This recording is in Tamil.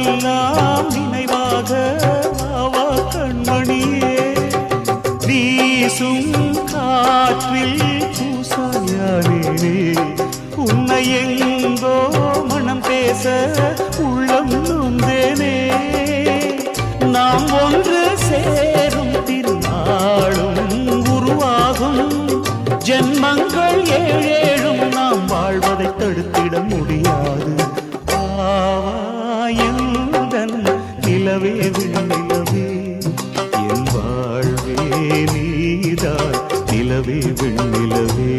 நாளெல்லாம் நினைவாக வாவா கண்மணியே வீசும் காற்றில் பூசாயானே உன்னை எங்கோ மனம் பேச உள்ளம் நொந்தேனே நாம் ஒன்று சேரும் திருநாளும் உருவாகும் ஜென்மங்கள் ஏழேழும் நாம் வாழ்வதை தடுத்திட முடியாது ஆவாயுடன் நிலவே விண்ணிலவே என் வாழ்வே நீதான் நிலவே விண்ணிலவே